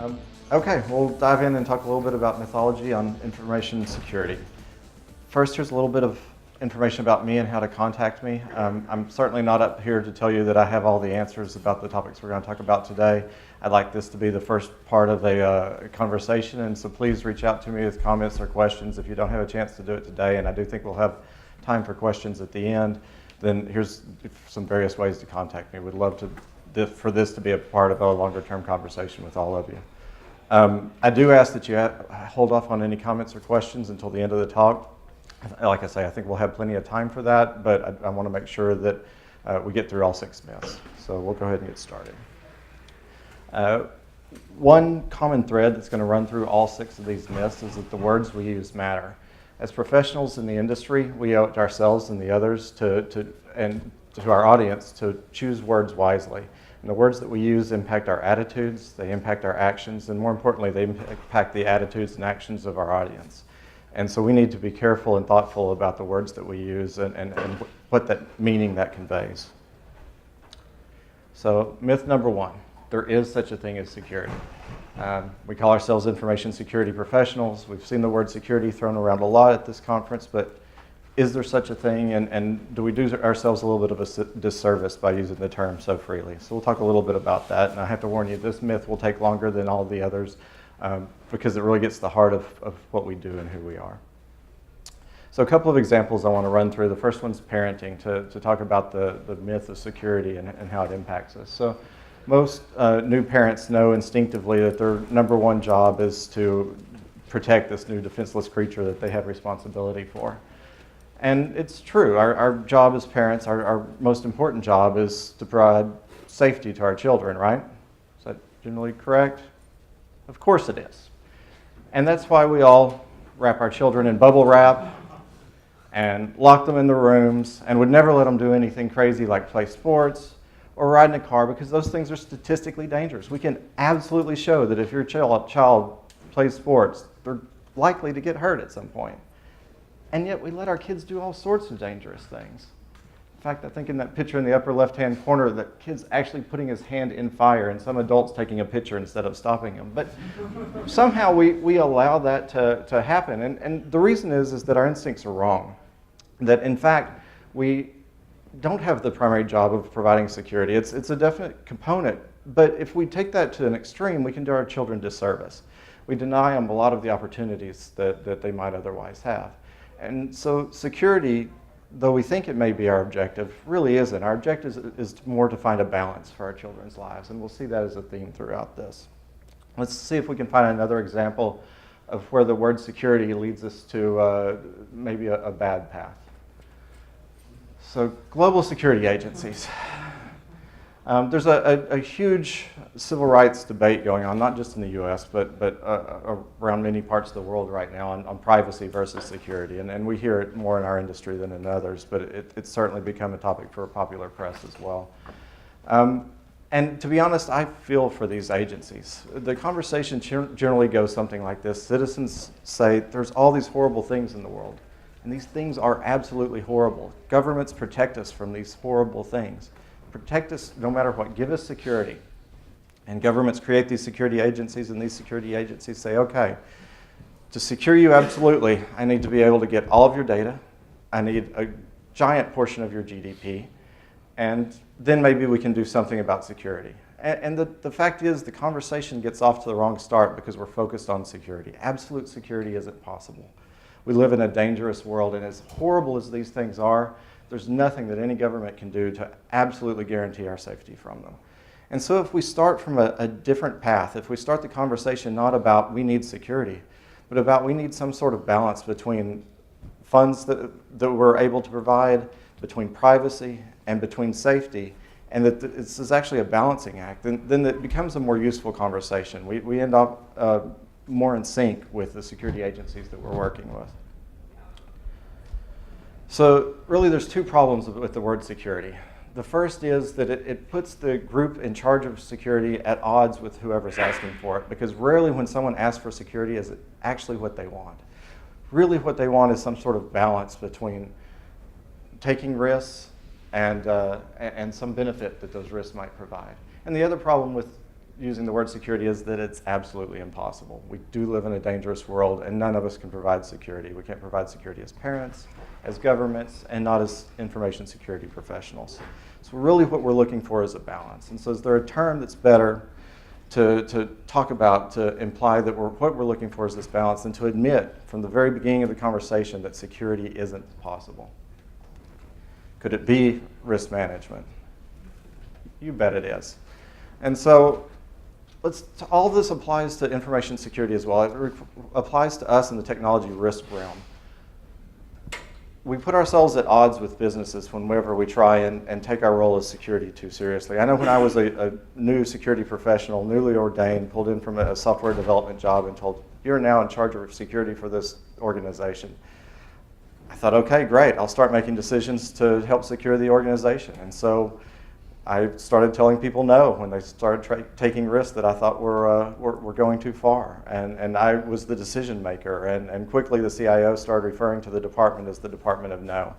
Um, okay, we'll dive in and talk a little bit about mythology on information security. First, here's a little bit of information about me and how to contact me. I'm certainly not up here to tell you that I have all the answers about the topics we're going to talk about today. I'd like this to be the first part of a conversation, and so please reach out to me with comments or questions if you don't have a chance to do it today, and I do think we'll have time for questions at the end. Then here's some various ways to contact me. We'd love for this to be a part of a longer-term conversation with all of you. I do ask that you hold off on any comments or questions until the end of the talk. Like I say, I think we'll have plenty of time for that, but I want to make sure that we get through all 6 myths. So we'll go ahead and get started. One common thread that's going to run through all 6 of these myths is that the words we use matter. As professionals in the industry, we owe it to ourselves and the others and to our audience to choose words wisely. And the words that we use impact our attitudes, they impact our actions, and more importantly, they impact the attitudes and actions of our audience. And so we need to be careful and thoughtful about the words that we use and what that meaning that conveys. So myth number 1, there is such a thing as security. We call ourselves information security professionals. We've seen the word security thrown around a lot at this conference, but is there such a thing, and do we do ourselves a little bit of a disservice by using the term so freely? So we'll talk a little bit about that, and I have to warn you, this myth will take longer than all the others because it really gets to the heart of what we do and who we are. So a couple of examples I want to run through. The first one's parenting, to talk about the myth of security and how it impacts us. So most new parents know instinctively that their number one job is to protect this new defenseless creature that they have responsibility for. And it's true. Our job as parents, our most important job is to provide safety to our children, right? Is that generally correct? Of course it is. And that's why we all wrap our children in bubble wrap and lock them in their rooms and would never let them do anything crazy like play sports or ride in a car, because those things are statistically dangerous. We can absolutely show that if your child plays sports, they're likely to get hurt at some point. And yet we let our kids do all sorts of dangerous things. In fact, I think in that picture in the upper left-hand corner, the kid's actually putting his hand in fire and some adults taking a picture instead of stopping him. But somehow we allow that to happen. And the reason is that our instincts are wrong. That in fact, we don't have the primary job of providing security. It's a definite component. But if we take that to an extreme, we can do our children disservice. We deny them a lot of the opportunities that they might otherwise have. And so security, though we think it may be our objective, really isn't. Our objective is more to find a balance for our children's lives, and we'll see that as a theme throughout this. Let's see if we can find another example of where the word security leads us to maybe a bad path. So global security agencies. There's a huge civil rights debate going on, not just in the US, but around many parts of the world right now on privacy versus security. And we hear it more in our industry than in others, but it's certainly become a topic for popular press as well. And to be honest, I feel for these agencies. The conversation generally goes something like this. Citizens say, there's all these horrible things in the world, and these things are absolutely horrible. Governments protect us from these horrible things. Protect us no matter what. Give us security. And governments create these security agencies, and these security agencies say, okay, to secure you absolutely, I need to be able to get all of your data. I need a giant portion of your GDP. And then maybe we can do something about security. And the fact is, the conversation gets off to the wrong start because we're focused on security. Absolute security isn't possible. We live in a dangerous world, and as horrible as these things are, there's nothing that any government can do to absolutely guarantee our safety from them. And so if we start from a different path, if we start the conversation not about we need security, but about we need some sort of balance between funds that we're able to provide, between privacy and between safety, and that this is actually a balancing act, then it becomes a more useful conversation. We end up more in sync with the security agencies that we're working with. So really there's 2 problems with the word security. The first is that it puts the group in charge of security at odds with whoever's asking for it, because rarely when someone asks for security is it actually what they want. Really what they want is some sort of balance between taking risks and some benefit that those risks might provide. And the other problem with using the word security is that it's absolutely impossible. We do live in a dangerous world, and none of us can provide security. We can't provide security as parents, as governments, and not as information security professionals. So really what we're looking for is a balance. And so is there a term that's better to talk about, to imply that what we're looking for is this balance, and to admit from the very beginning of the conversation that security isn't possible? Could it be risk management? You bet it is. And so all this applies to information security as well. It applies to us in the technology risk realm. We put ourselves at odds with businesses whenever we try and take our role as security too seriously. I know when I was a new security professional, newly ordained, pulled in from a software development job and told, you're now in charge of security for this organization. I thought, okay, great, I'll start making decisions to help secure the organization. And so I started telling people no when they started taking risks that I thought were going too far. And I was the decision maker. And quickly the CIO started referring to the department as the Department of No.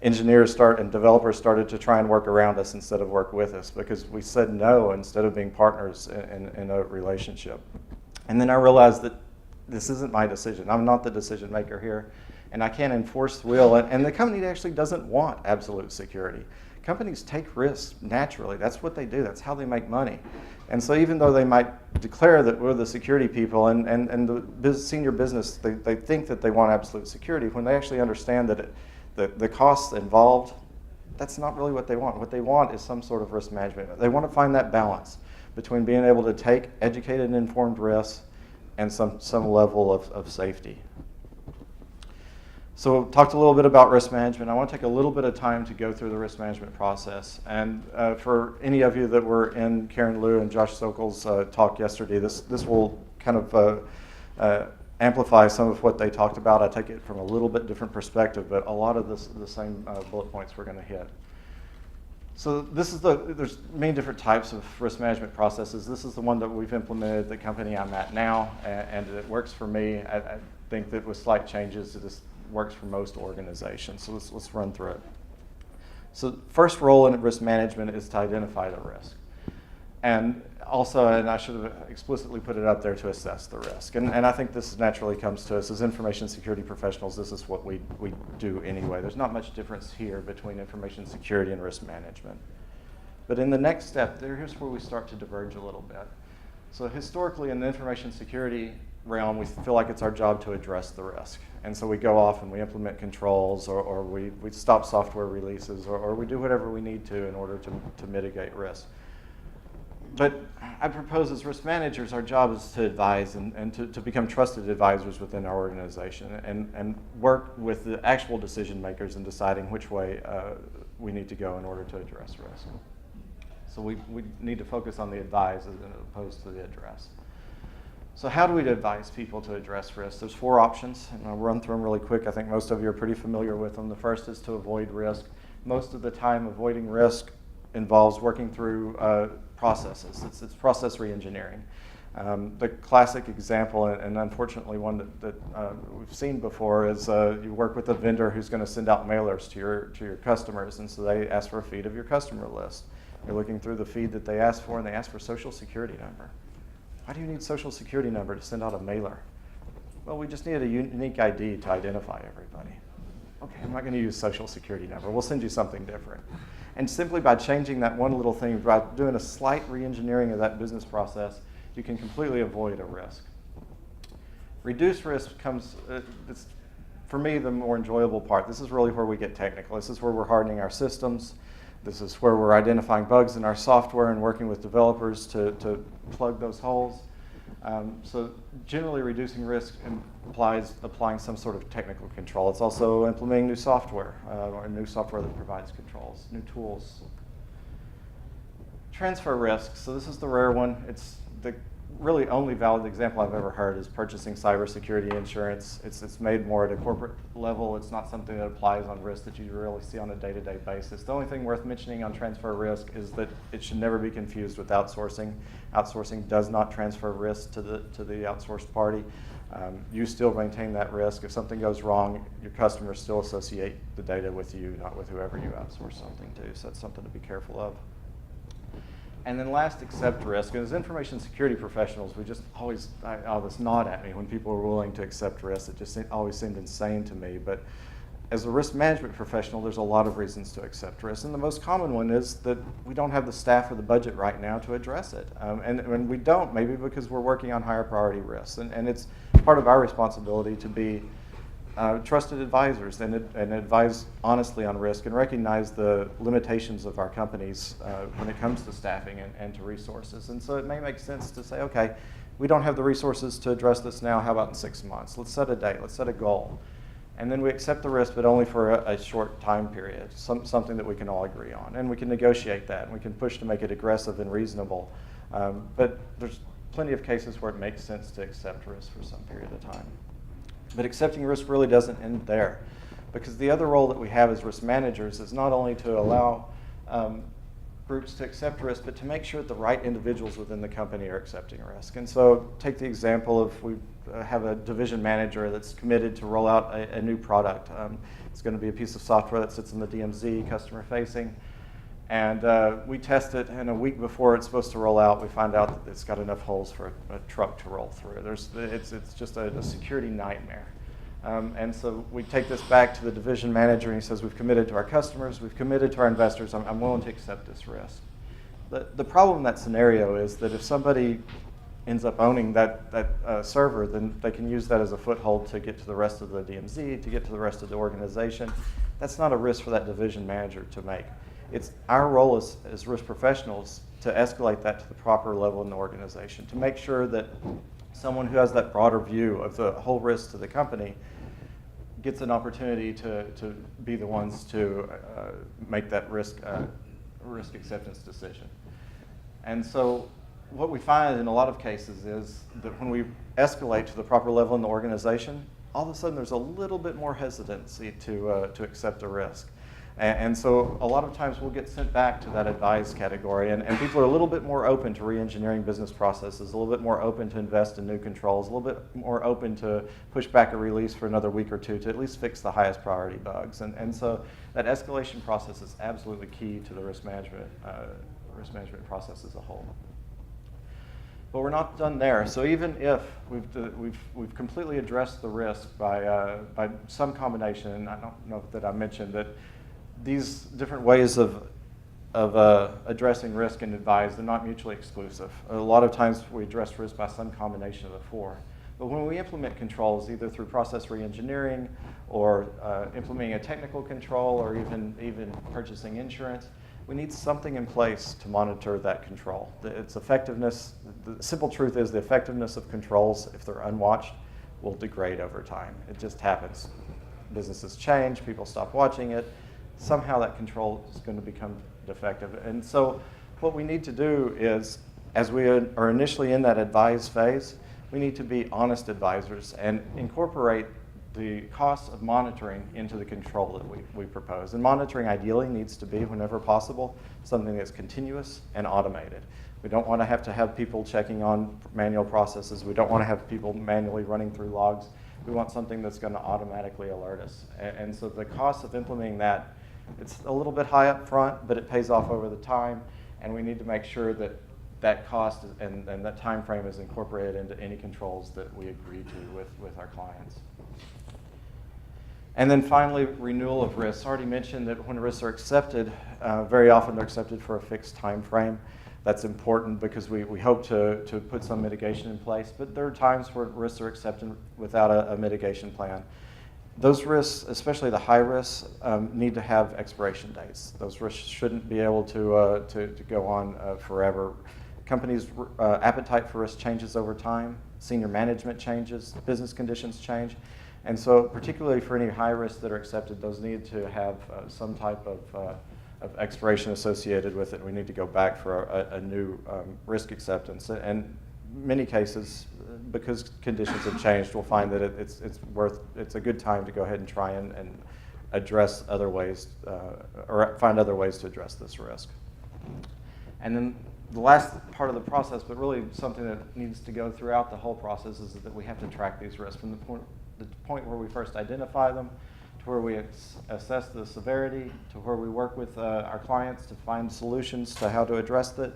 Engineers and developers started to try and work around us instead of work with us because we said no instead of being partners in a relationship. And then I realized that this isn't my decision. I'm not the decision maker here. And I can't enforce the will. And the company actually doesn't want absolute security. Companies take risks naturally. That's what they do. That's how they make money. And so even though they might declare that we're the security people and the senior business, they think that they want absolute security, when they actually understand that the costs involved, that's not really what they want. What they want is some sort of risk management. They want to find that balance between being able to take educated and informed risks and some level of safety. So we talked a little bit about risk management. I want to take a little bit of time to go through the risk management process. And for any of you that were in Karen Liu and Josh Sokol's talk yesterday, this will kind of amplify some of what they talked about. I take it from a little bit different perspective, but a lot of the same bullet points we're going to hit. So this is there's many different types of risk management processes. This is the one that we've implemented at the company I'm at now, and it works for me. I think that with slight changes, this works for most organizations. So let's run through it. So first role in risk management is to identify the risk. And also, and I should have explicitly put it up there, to assess the risk. And I think this naturally comes to us as information security professionals. This is what we do anyway. There's not much difference here between information security and risk management. But in the next step, here's where we start to diverge a little bit. So historically in the information security realm, we feel like it's our job to address the risk. And so we go off and we implement controls, or we stop software releases, or we do whatever we need to in order to mitigate risk. But I propose as risk managers, our job is to advise and to become trusted advisors within our organization and work with the actual decision makers in deciding which way we need to go in order to address risk. So we need to focus on the advise as opposed to the address. So how do we advise people to address risk? There's 4 options, and I'll run through them really quick. I think most of you are pretty familiar with them. The first is to avoid risk. Most of the time, avoiding risk involves working through processes. It's process re-engineering. The classic example, and unfortunately one that we've seen before, is you work with a vendor who's going to send out mailers to your customers, and so they ask for a feed of your customer list. You're looking through the feed that they ask for, and they ask for social security number. Why do you need social security number to send out a mailer? Well, we just needed a unique ID to identify everybody. Okay, I'm not going to use social security number. We'll send you something different. And simply by changing that one little thing, by doing a slight re-engineering of that business process, you can completely avoid a risk. Reduced risk comes, it's, for me, the more enjoyable part. This is really where we get technical. This is where we're hardening our systems. This is where we're identifying bugs in our software and working with developers to plug those holes. So generally reducing risk implies applying some sort of technical control. It's also implementing new software, or new software that provides controls, new tools. Transfer risk, so this is the rare one. It's the really only valid example I've ever heard is purchasing cybersecurity insurance. It's made more at a corporate level. It's not something that applies on risk that you really see on a day-to-day basis. The only thing worth mentioning on transfer risk is that it should never be confused with outsourcing. Outsourcing does not transfer risk to the outsourced party. You still maintain that risk. If something goes wrong, your customers still associate the data with you, not with whoever you outsource something to. So that's something to be careful of. And then last, accept risk. And as information security professionals, we just always, this nod at me when people are willing to accept risk. It just always seemed insane to me. But as a risk management professional, there's a lot of reasons to accept risk. And the most common one is that we don't have the staff or the budget right now to address it. And we don't, maybe because we're working on higher priority risks. And it's part of our responsibility to be trusted advisors and advise honestly on risk and recognize the limitations of our companies when it comes to staffing and to resources. And so it may make sense to say, okay, we don't have the resources to address this now. How about in 6 months? Let's set a date. Let's set a goal. And then we accept the risk, but only for a short time period, something that we can all agree on. And we can negotiate that, and we can push to make it aggressive and reasonable. But there's plenty of cases where it makes sense to accept risk for some period of time. But accepting risk really doesn't end there, because the other role that we have as risk managers is not only to allow groups to accept risk, but to make sure that the right individuals within the company are accepting risk. And so take the example of we have a division manager that's committed to roll out a new product. It's going to be a piece of software that sits in the DMZ, customer facing. And we test it, and a week before it's supposed to roll out, we find out that it's got enough holes for a truck to roll through. It's just a security nightmare. And so we take this back to the division manager, and he says, we've committed to our customers, we've committed to our investors, I'm willing to accept this risk. The problem in that scenario is that if somebody ends up owning that server, then they can use that as a foothold to get to the rest of the DMZ, to get to the rest of the organization. That's not a risk for that division manager to make. It's our role as risk professionals to escalate that to the proper level in the organization, to make sure that someone who has that broader view of the whole risk to the company gets an opportunity to be the ones to make that risk acceptance decision. And so what we find in a lot of cases is that when we escalate to the proper level in the organization, all of a sudden there's a little bit more hesitancy to accept a risk. And so a lot of times we'll get sent back to that advised category, and people are a little bit more open to re-engineering business processes, a little bit more open to invest in new controls, a little bit more open to push back a release for another week or two to at least fix the highest priority bugs. And so that escalation process is absolutely key to the risk management process as a whole. But we're not done there. So even if we've completely addressed the risk by some combination, and I don't know that I mentioned that these different ways of addressing risk and advise, they're not mutually exclusive. A lot of times we address risk by some combination of the four. But when we implement controls, either through process re-engineering or implementing a technical control or even purchasing insurance, we need something in place to monitor that control. Its effectiveness, the simple truth is the effectiveness of controls, if they're unwatched, will degrade over time. It just happens. Businesses change, people stop watching it. Somehow that control is going to become defective. And so what we need to do is, as we are initially in that advise phase, we need to be honest advisors and incorporate the costs of monitoring into the control that we propose. And monitoring ideally needs to be, whenever possible, something that's continuous and automated. We don't want to have people checking on manual processes. We don't want to have people manually running through logs. We want something that's going to automatically alert us. And so the cost of implementing that, it's a little bit high up front, but it pays off over the time, and we need to make sure that that cost and that time frame is incorporated into any controls that we agree to with our clients. And then finally, renewal of risks. I already mentioned that when risks are accepted, very often they're accepted for a fixed time frame. That's important because we hope to put some mitigation in place, but there are times where risks are accepted without a mitigation plan. Those risks, especially the high risks, need to have expiration dates. Those risks shouldn't be able to go on forever. Companies' appetite for risk changes over time. Senior management changes. Business conditions change. And so particularly for any high risks that are accepted, those need to have some type of expiration associated with it. We need to go back for a new risk acceptance. And many cases, because conditions have changed, we'll find that it's a good time to go ahead and try and address other ways, or find other ways to address this risk. And then the last part of the process, but really something that needs to go throughout the whole process, is that we have to track these risks from the point where we first identify them, to where we assess the severity, to where we work with our clients to find solutions to how to address it,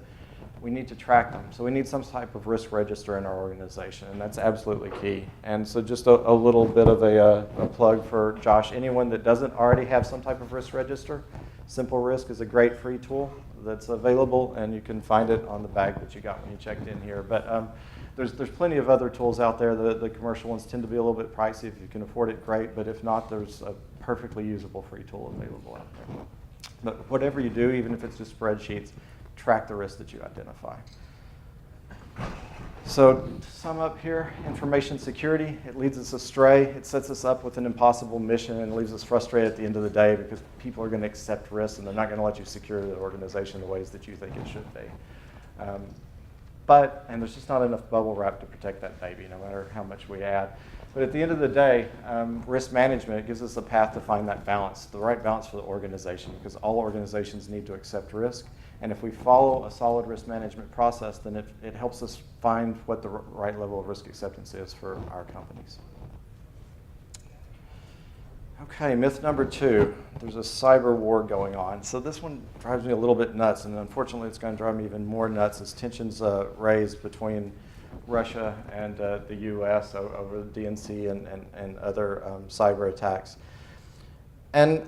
we need to track them. So we need some type of risk register in our organization, and that's absolutely key. And so just a little bit of a plug for Josh. Anyone that doesn't already have some type of risk register, Simple Risk is a great free tool that's available, and you can find it on the bag that you got when you checked in here. But there's plenty of other tools out there. The commercial ones tend to be a little bit pricey. If you can afford it, great. But if not, there's a perfectly usable free tool available out there. But whatever you do, even if it's just spreadsheets, track the risk that you identify. So to sum up here, information security, it leads us astray. It sets us up with an impossible mission and leaves us frustrated at the end of the day because people are going to accept risks and they're not going to let you secure the organization the ways that you think it should be. And there's just not enough bubble wrap to protect that baby, no matter how much we add. But at the end of the day, risk management gives us a path to find that balance, the right balance for the organization, because all organizations need to accept risk. And if we follow a solid risk management process, then it helps us find what the right level of risk acceptance is for our companies. Okay, myth number 2, there's a cyber war going on. So this one drives me a little bit nuts, and unfortunately it's going to drive me even more nuts as tensions raised between Russia and the US over the DNC and other cyber attacks. And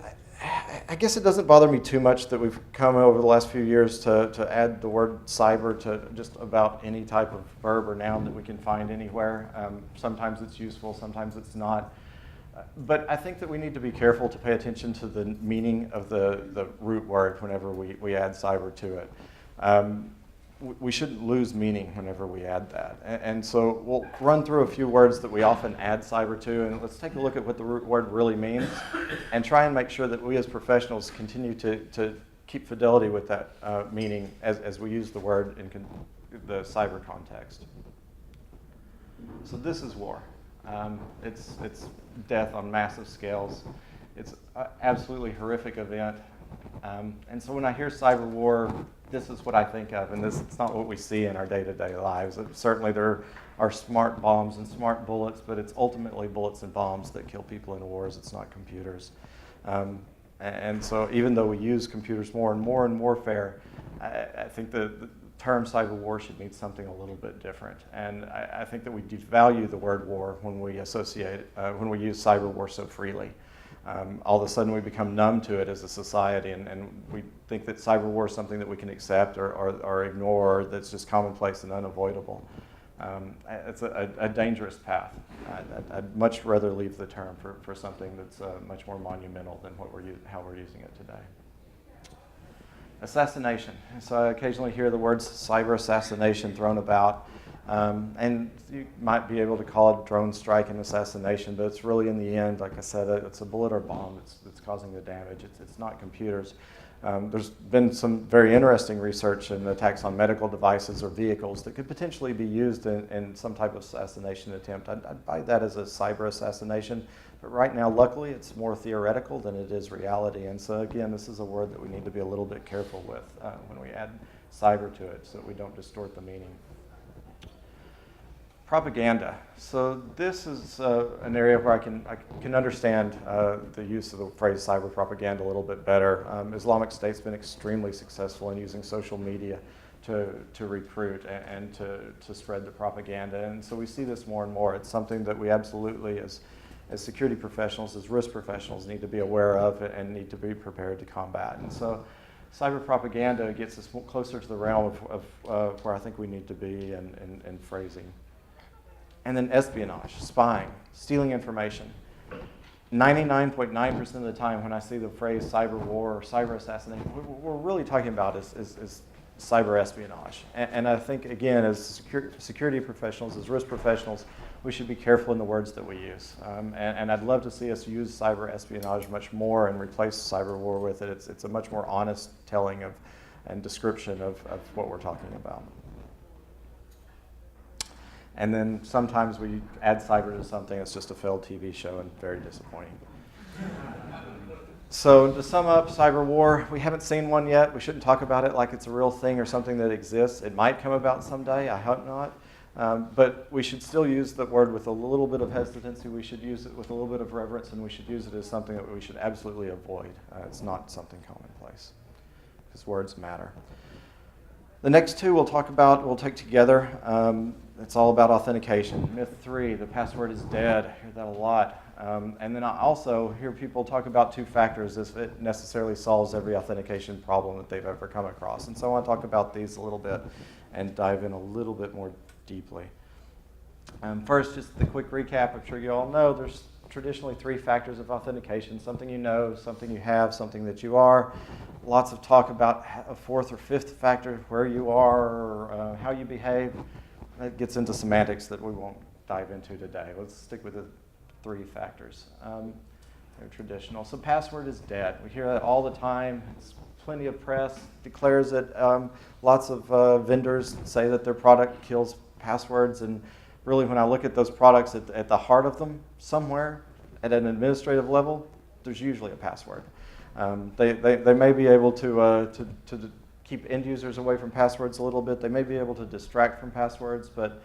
I guess it doesn't bother me too much that we've come over the last few years to add the word cyber to just about any type of verb or noun that we can find anywhere. Sometimes it's useful, sometimes it's not. But I think that we need to be careful to pay attention to the meaning of the root word whenever we add cyber to it. We shouldn't lose meaning whenever we add that. And so we'll run through a few words that we often add cyber to, and let's take a look at what the root word really means and try and make sure that we as professionals continue to keep fidelity with that meaning as we use the word in the cyber context. So this is war. It's death on massive scales. It's an absolutely horrific event. And so when I hear cyber war, this is what I think of, and it's not what we see in our day-to-day lives. Certainly there are smart bombs and smart bullets, but it's ultimately bullets and bombs that kill people in wars. It's not computers. And so even though we use computers more and more in warfare, I think the term cyber war should mean something a little bit different. And I think that we devalue the word war when we associate when we use cyber war so freely. All of a sudden we become numb to it as a society, and we think that cyber war is something that we can accept or ignore, that's just commonplace and unavoidable. It's a dangerous path. I'd much rather leave the term for something that's much more monumental than how we're using it today. Assassination. So I occasionally hear the words cyber assassination thrown about. And you might be able to call it drone strike and assassination, but it's really, in the end, like I said, it's a bullet or bomb that's causing the damage. It's not computers. There's been some very interesting research in attacks on medical devices or vehicles that could potentially be used in some type of assassination attempt. I'd buy that as a cyber assassination, but right now, luckily, it's more theoretical than it is reality. And so again, this is a word that we need to be a little bit careful with when we add cyber to it so that we don't distort the meaning. Propaganda. So this is an area where I can understand the use of the phrase cyber propaganda a little bit better. Islamic State's been extremely successful in using social media to recruit and to spread the propaganda. And so we see this more and more. It's something that we absolutely, as security professionals, as risk professionals, need to be aware of and need to be prepared to combat. And so cyber propaganda gets us closer to the realm of where I think we need to be in phrasing. And then espionage, spying, stealing information. 99.9% of the time when I see the phrase cyber war or cyber assassination, what we're really talking about is cyber espionage. And I think, again, as security professionals, as risk professionals, we should be careful in the words that we use. And I'd love to see us use cyber espionage much more and replace cyber war with it. It's a much more honest telling of and description of what we're talking about. And then sometimes we add cyber to something that's just a failed TV show and very disappointing. So to sum up, cyber war, we haven't seen one yet. We shouldn't talk about it like it's a real thing or something that exists. It might come about someday, I hope not. But we should still use the word with a little bit of hesitancy. We should use it with a little bit of reverence, and we should use it as something that we should absolutely avoid. It's not something commonplace, because words matter. The next two we'll take together. It's all about authentication. Myth 3, the password is dead. I hear that a lot. And then I also hear people talk about two factors as if it necessarily solves every authentication problem that they've ever come across. And so I want to talk about these a little bit and dive in a little bit more deeply. First, just the quick recap. I'm sure you all know there's traditionally three factors of authentication: something you know, something you have, something that you are. Lots of talk about a fourth or fifth factor, where you are, or how you behave. That gets into semantics that we won't dive into today. Let's stick with the three factors. They're traditional. So password is dead. We hear that all the time. It's plenty of press declares it. Lots of vendors say that their product kills passwords, and really when I look at those products at the heart of them, somewhere at an administrative level, there's usually a password. They may be able to keep end users away from passwords a little bit. They may be able to distract from passwords, but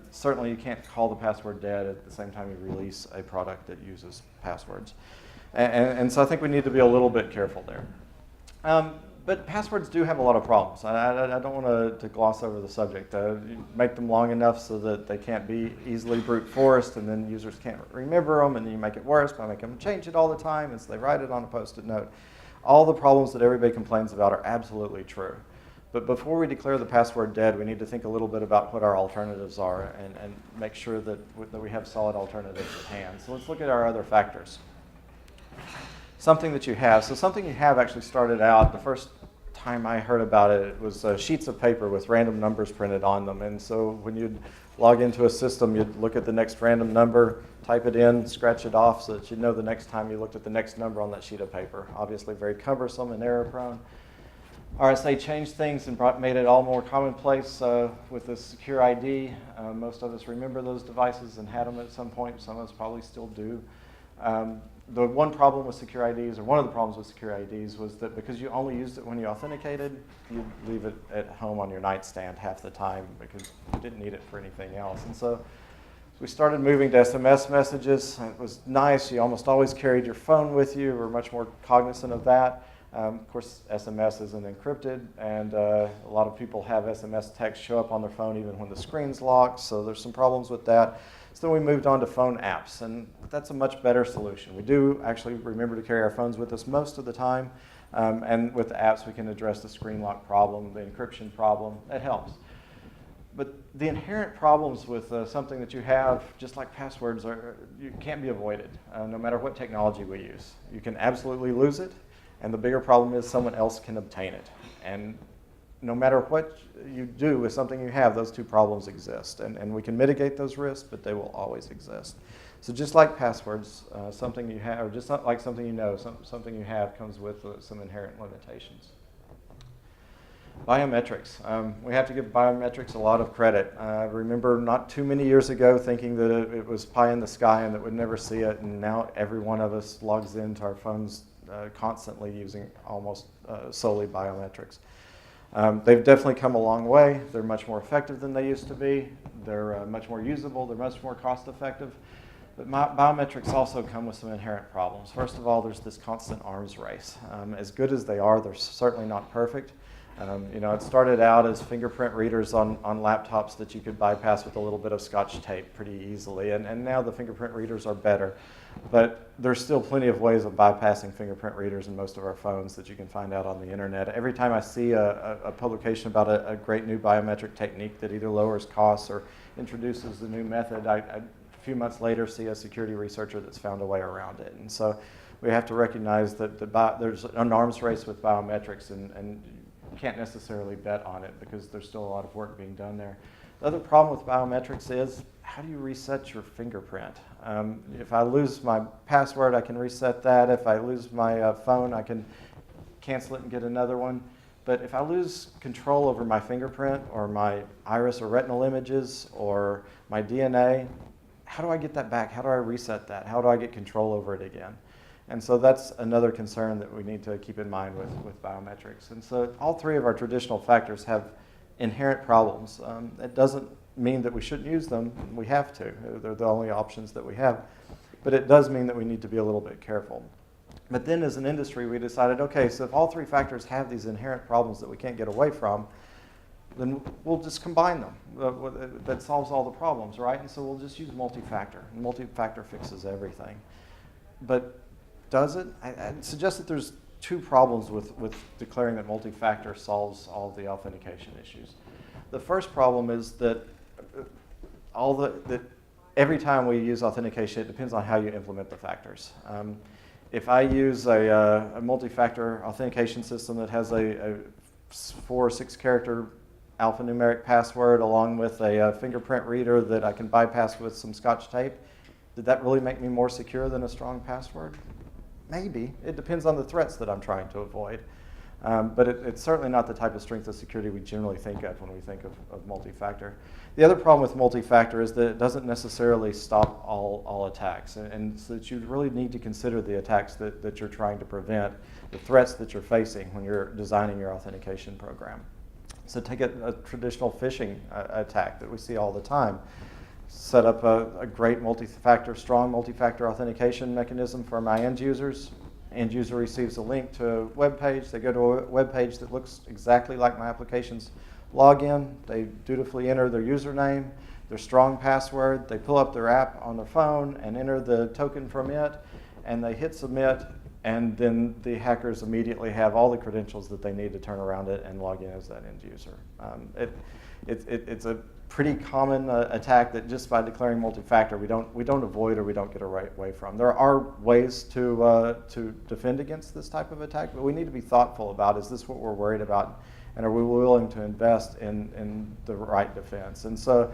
certainly you can't call the password dead at the same time you release a product that uses passwords. And so I think we need to be a little bit careful there. But passwords do have a lot of problems. I don't want to gloss over the subject. You make them long enough so that they can't be easily brute forced, and then users can't remember them, and then you make it worse by making them change it all the time, and so they write it on a Post-it note. All the problems that everybody complains about are absolutely true. But before we declare the password dead, we need to think a little bit about what our alternatives are and make sure that we have solid alternatives at hand. So let's look at our other factors. Something that you have. So something you have actually started out, the first time I heard about it, it was sheets of paper with random numbers printed on them. And so when you'd log into a system, you'd look at the next random number, type it in, scratch it off so that you'd know the next time you looked at the next number on that sheet of paper. Obviously very cumbersome and error prone. RSA changed things and made it all more commonplace with the secure ID. Most of us remember those devices and had them at some point. Some of us probably still do. The one problem with secure IDs, or one of the problems with secure IDs, was that because you only used it when you authenticated, you'd leave it at home on your nightstand half the time because you didn't need it for anything else. And so we started moving to SMS messages. It was nice. You almost always carried your phone with you. We're much more cognizant of that. Of course, SMS isn't encrypted, and a lot of people have SMS text show up on their phone even when the screen's locked, so there's some problems with that. So then we moved on to phone apps, and that's a much better solution. We do actually remember to carry our phones with us most of the time, and with the apps we can address the screen lock problem, the encryption problem. That helps. But the inherent problems with something that you have, just like passwords, can't be avoided, no matter what technology we use. You can absolutely lose it, and the bigger problem is someone else can obtain it. And no matter what you do with something you have, those two problems exist. And we can mitigate those risks, but they will always exist. So just like passwords, something you have, or just not like something you know, something you have comes with some inherent limitations. Biometrics. We have to give biometrics a lot of credit. I remember not too many years ago thinking that it was pie in the sky and that we'd never see it, and now every one of us logs into our phones constantly using almost solely biometrics. They've definitely come a long way. They're much more effective than they used to be. They're much more usable. They're much more cost effective. But biometrics also come with some inherent problems. First of all, there's this constant arms race. As good as they are, they're certainly not perfect. It started out as fingerprint readers on laptops that you could bypass with a little bit of Scotch tape pretty easily, and now the fingerprint readers are better. But there's still plenty of ways of bypassing fingerprint readers in most of our phones that you can find out on the internet. Every time I see a publication about a great new biometric technique that either lowers costs or introduces a new method, I a few months later see a security researcher that's found a way around it. And so we have to recognize that there's an arms race with biometrics, and you can't necessarily bet on it because there's still a lot of work being done there. The other problem with biometrics is, how do you reset your fingerprint? If I lose my password, I can reset that. If I lose my phone, I can cancel it and get another one. But if I lose control over my fingerprint or my iris or retinal images or my DNA, how do I get that back? How do I reset that? How do I get control over it again? And so that's another concern that we need to keep in mind with biometrics. And so all three of our traditional factors have inherent problems. It doesn't mean that we shouldn't use them. We have to. They're the only options that we have. But it does mean that we need to be a little bit careful. But then as an industry, we decided, okay, so if all three factors have these inherent problems that we can't get away from, then we'll just combine them. That solves all the problems, right? And so we'll just use multi-factor. Multi-factor fixes everything. But does it? I'd suggest that there's two problems with declaring that multi-factor solves all of the authentication issues. The first problem is that every time we use authentication, it depends on how you implement the factors. If I use a multi-factor authentication system that has a 4 or 6 character alphanumeric password along with a fingerprint reader that I can bypass with some Scotch tape, did that really make me more secure than a strong password? Maybe. It depends on the threats that I'm trying to avoid. But it's certainly not the type of strength of security we generally think of when we think of multi-factor. The other problem with multi-factor is that it doesn't necessarily stop all attacks. And so that you really need to consider the attacks that you're trying to prevent, the threats that you're facing when you're designing your authentication program. So take a traditional phishing attack that we see all the time. Set up a great strong multi-factor authentication mechanism for my end users. End user receives a link to a web page. They go to a web page that looks exactly like my application's login. They dutifully enter their username, their strong password. They pull up their app on their phone and enter the token from it, and they hit submit, and then the hackers immediately have all the credentials that they need to turn around it and log in as that end user. It's a pretty common attack that just by declaring multi-factor we don't avoid or we don't get away from. There are ways to defend against this type of attack, but we need to be thoughtful about, is this what we're worried about, and are we willing to invest in the right defense? And so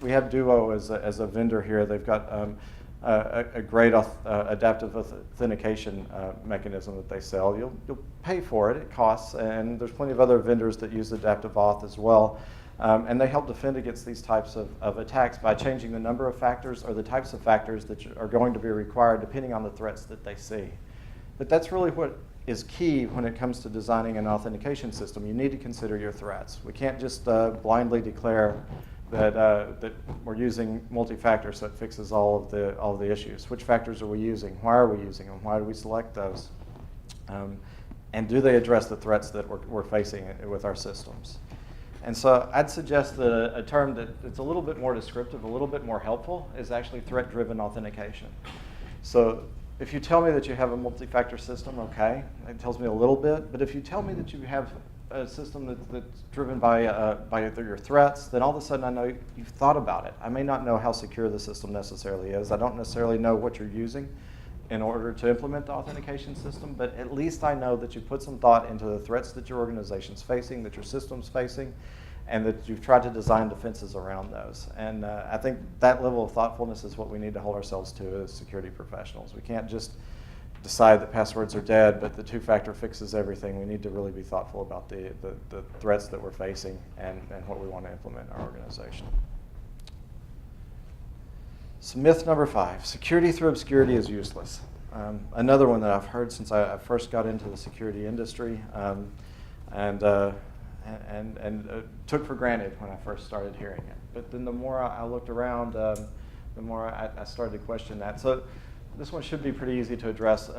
we have Duo as a vendor here. They've got a great adaptive authentication mechanism that they sell. You'll pay for it, it costs, and there's plenty of other vendors that use adaptive auth as well. And they help defend against these types of attacks by changing the number of factors or the types of factors that are going to be required depending on the threats that they see. But that's really what is key when it comes to designing an authentication system. You need to consider your threats. We can't just blindly declare that we're using multi-factor so it fixes all of the issues. Which factors are we using? Why are we using them? Why do we select those? And do they address the threats that we're facing with our systems? And so I'd suggest that a term that's a little bit more descriptive, a little bit more helpful, is actually threat-driven authentication. So if you tell me that you have a multi-factor system, okay, it tells me a little bit. But if you tell me that you have a system that's driven by your threats, then all of a sudden I know you've thought about it. I may not know how secure the system necessarily is. I don't necessarily know what you're using in order to implement the authentication system, but at least I know that you put some thought into the threats that your organization's facing, that your system's facing, and that you've tried to design defenses around those. And I think that level of thoughtfulness is what we need to hold ourselves to as security professionals. We can't just decide that passwords are dead, but the two-factor fixes everything. We need to really be thoughtful about the threats that we're facing and what we want to implement in our organization. So myth number 5, security through obscurity is useless. Another one that I've heard since I first got into the security industry and took for granted when I first started hearing it. But then the more I looked around, the more I started to question that. So this one should be pretty easy to address.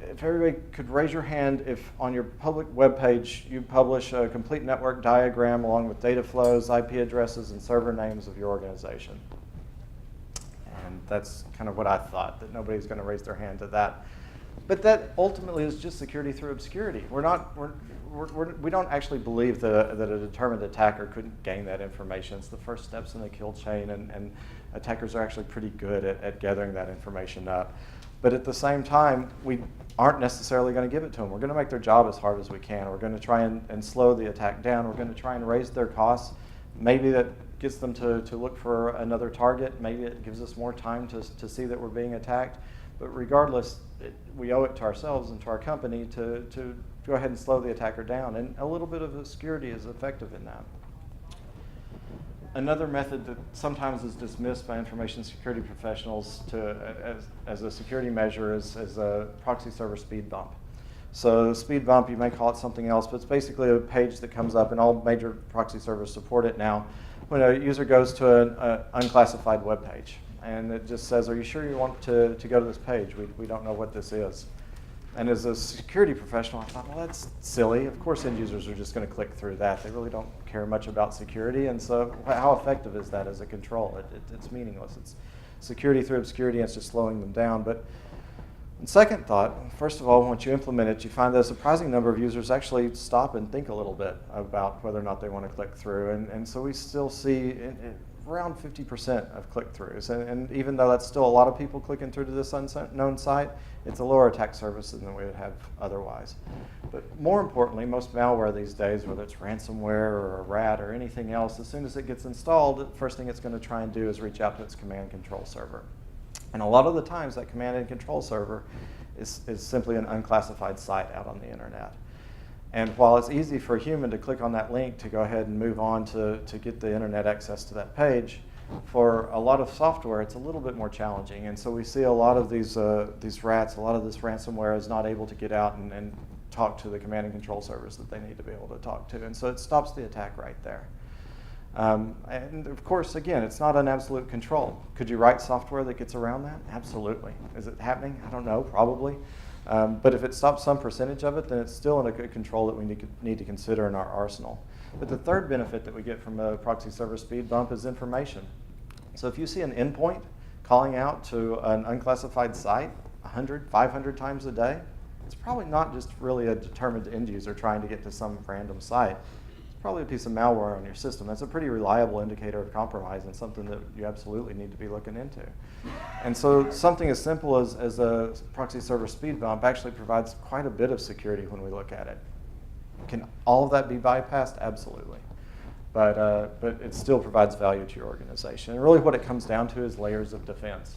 If everybody could raise your hand if on your public web page you publish a complete network diagram along with data flows, IP addresses, and server names of your organization. And that's kind of what I thought, that nobody's going to raise their hand to that. But that ultimately is just security through obscurity. We don't actually believe that a determined attacker couldn't gain that information. It's the first steps in the kill chain, and attackers are actually pretty good at gathering that information up. But at the same time, we aren't necessarily going to give it to them. We're going to make their job as hard as we can. We're going to try and slow the attack down. We're going to try and raise their costs. Maybe that gets them to look for another target. Maybe it gives us more time to see that we're being attacked. But regardless, we owe it to ourselves and to our company to go ahead and slow the attacker down. And a little bit of obscurity is effective in that. Another method that sometimes is dismissed by information security professionals as a security measure is a proxy server speed bump. So speed bump, you may call it something else, but it's basically a page that comes up, and all major proxy servers support it now, when a user goes to an unclassified web page. And it just says, are you sure you want to go to this page? We don't know what this is. And as a security professional, I thought, well, that's silly. Of course, end users are just going to click through that. They really don't care much about security. And so how effective is that as a control? It's meaningless. It's security through obscurity, and it's just slowing them down. But on second thought, first of all, once you implement it, you find that a surprising number of users actually stop and think a little bit about whether or not they want to click through. And so we still see around 50% of click-throughs. And even though that's still a lot of people clicking through to this unknown site, it's a lower attack surface than we would have otherwise. But more importantly, most malware these days, whether it's ransomware or a rat or anything else, as soon as it gets installed, the first thing it's going to try and do is reach out to its command and control server. And a lot of the times, that command and control server is simply an unclassified site out on the internet. And while it's easy for a human to click on that link to go ahead and move on to get the internet access to that page, for a lot of software, it's a little bit more challenging. And so we see a lot of these rats, a lot of this ransomware is not able to get out and talk to the command and control servers that they need to be able to talk to. And so it stops the attack right there. And of course, again, it's not an absolute control. Could you write software that gets around that? Absolutely. Is it happening? I don't know, probably. But if it stops some percentage of it, then it's still in a good control that we need to consider in our arsenal. But the third benefit that we get from a proxy server speed bump is information. So if you see an endpoint calling out to an unclassified site 100, 500 times a day, it's probably not just really a determined end user trying to get to some random site. It's probably a piece of malware on your system. That's a pretty reliable indicator of compromise and something that you absolutely need to be looking into. And so something as simple as a proxy server speed bump actually provides quite a bit of security when we look at it. Can all of that be bypassed? Absolutely. But it still provides value to your organization. And really what it comes down to is layers of defense.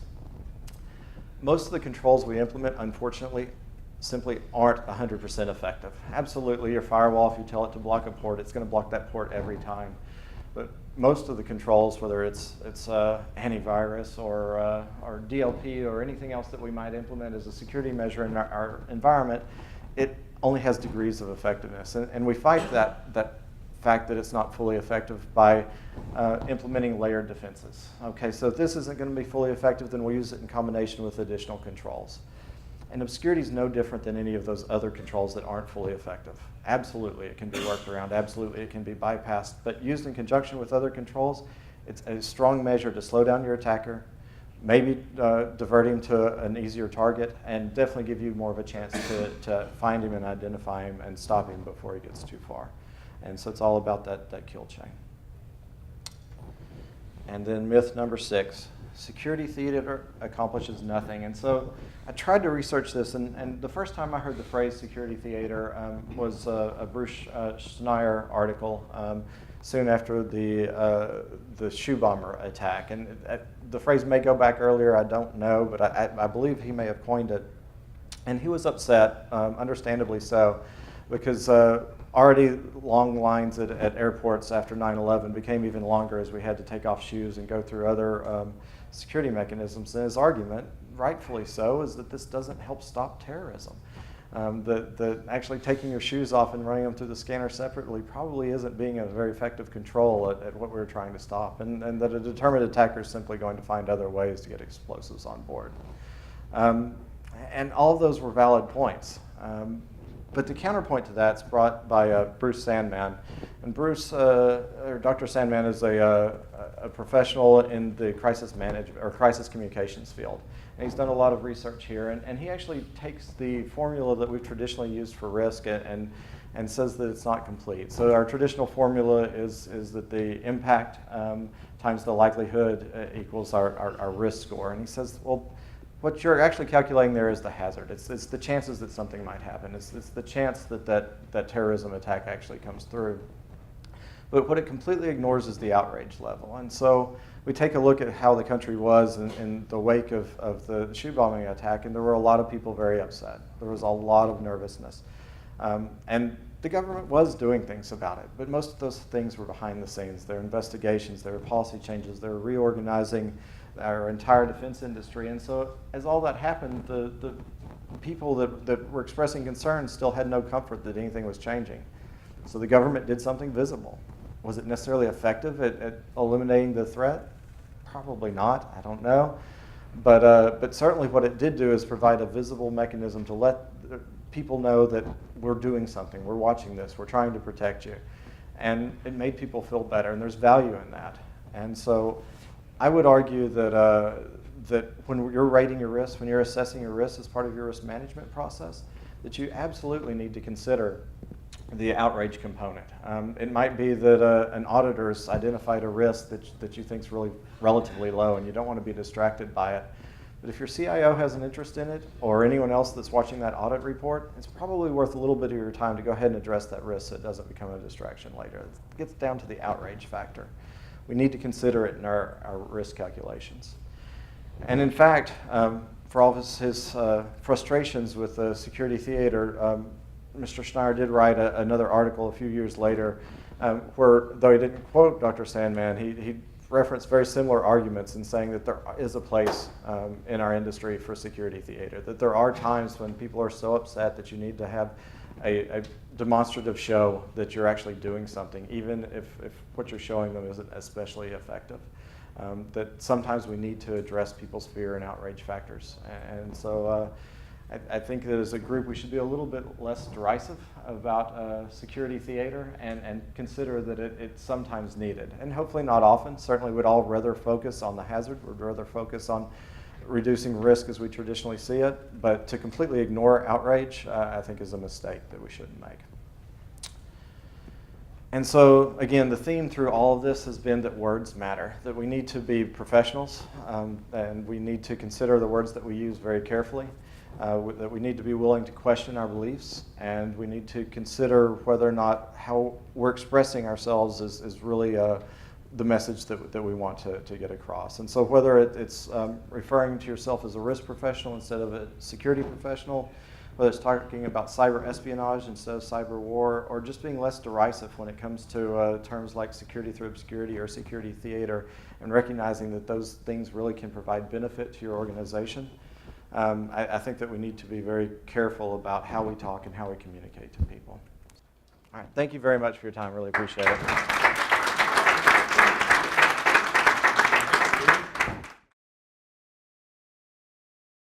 Most of the controls we implement, unfortunately, simply aren't 100% effective. Absolutely, your firewall, if you tell it to block a port, it's going to block that port every time. But most of the controls, whether it's antivirus or DLP or anything else that we might implement as a security measure in our environment, it only has degrees of effectiveness. And we fight that fact that it's not fully effective by implementing layered defenses. Okay, so if this isn't going to be fully effective, then we'll use it in combination with additional controls. And obscurity is no different than any of those other controls that aren't fully effective. Absolutely, it can be worked around. Absolutely, it can be bypassed. But used in conjunction with other controls, it's a strong measure to slow down your attacker, maybe divert him to an easier target, and definitely give you more of a chance to find him and identify him and stop him before he gets too far. And so it's all about that kill chain. And then myth number 6. Security theater accomplishes nothing. And so I tried to research this, and the first time I heard the phrase security theater was a Bruce Schneier article soon after the shoe bomber attack. And the phrase may go back earlier, I don't know, but I believe he may have coined it. And he was upset, understandably so, because already long lines at airports after 9/11 became even longer as we had to take off shoes and go through other security mechanisms. And his argument, rightfully so, is that this doesn't help stop terrorism. Actually taking your shoes off and running them through the scanner separately probably isn't being a very effective control at what we're trying to stop, and that a determined attacker is simply going to find other ways to get explosives on board. And all of those were valid points. But the counterpoint to that's brought by Bruce Sandman. And Dr. Sandman is a professional in the crisis management or crisis communications field. And he's done a lot of research here. And he actually takes the formula that we've traditionally used for risk and says that it's not complete. So our traditional formula is that the impact times the likelihood equals our risk score. And he says, well, what you're actually calculating there is the hazard. It's the chances that something might happen. It's the chance that terrorism attack actually comes through. But what it completely ignores is the outrage level. And so we take a look at how the country was in the wake of the shoe bombing attack, and there were a lot of people very upset. There was a lot of nervousness. And the government was doing things about it, but most of those things were behind the scenes. There were investigations, there were policy changes, they were reorganizing our entire defense industry. And so as all that happened, the people that were expressing concern still had no comfort that anything was changing. So the government did something visible. Was it necessarily effective at eliminating the threat? Probably not, I don't know. But certainly what it did do is provide a visible mechanism to let people know that we're doing something, we're watching this, we're trying to protect you. And it made people feel better, and there's value in that. And so I would argue that, that when you're rating your risk, when you're assessing your risk as part of your risk management process, that you absolutely need to consider the outrage component. It might be that an auditor's identified a risk that you think is really relatively low and you don't want to be distracted by it. But if your CIO has an interest in it, or anyone else that's watching that audit report, it's probably worth a little bit of your time to go ahead and address that risk so it doesn't become a distraction later. It gets down to the outrage factor. We need to consider it in our risk calculations. And in fact, for all of his frustrations with the security theater, Mr. Schneier did write another article a few years later where, though he didn't quote Dr. Sandman, he referenced very similar arguments in saying that there is a place in our industry for security theater, that there are times when people are so upset that you need to have a demonstrative show that you're actually doing something, even if what you're showing them isn't especially effective. That sometimes we need to address people's fear and outrage factors. And so I think that as a group we should be a little bit less derisive about security theater and consider that it's sometimes needed. And hopefully not often. Certainly we'd all rather focus on the hazard. We'd rather focus on reducing risk as we traditionally see it. But to completely ignore outrage, I think is a mistake that we shouldn't make. And so, again, the theme through all of this has been that words matter, that we need to be professionals, and we need to consider the words that we use very carefully, that we need to be willing to question our beliefs, and we need to consider whether or not how we're expressing ourselves is really the message that we want to get across. And so whether it's referring to yourself as a risk professional instead of a security professional, whether it's talking about cyber espionage instead of cyber war, or just being less derisive when it comes to terms like security through obscurity or security theater, and recognizing that those things really can provide benefit to your organization. I think that we need to be very careful about how we talk and how we communicate to people. All right, thank you very much for your time. Really appreciate it.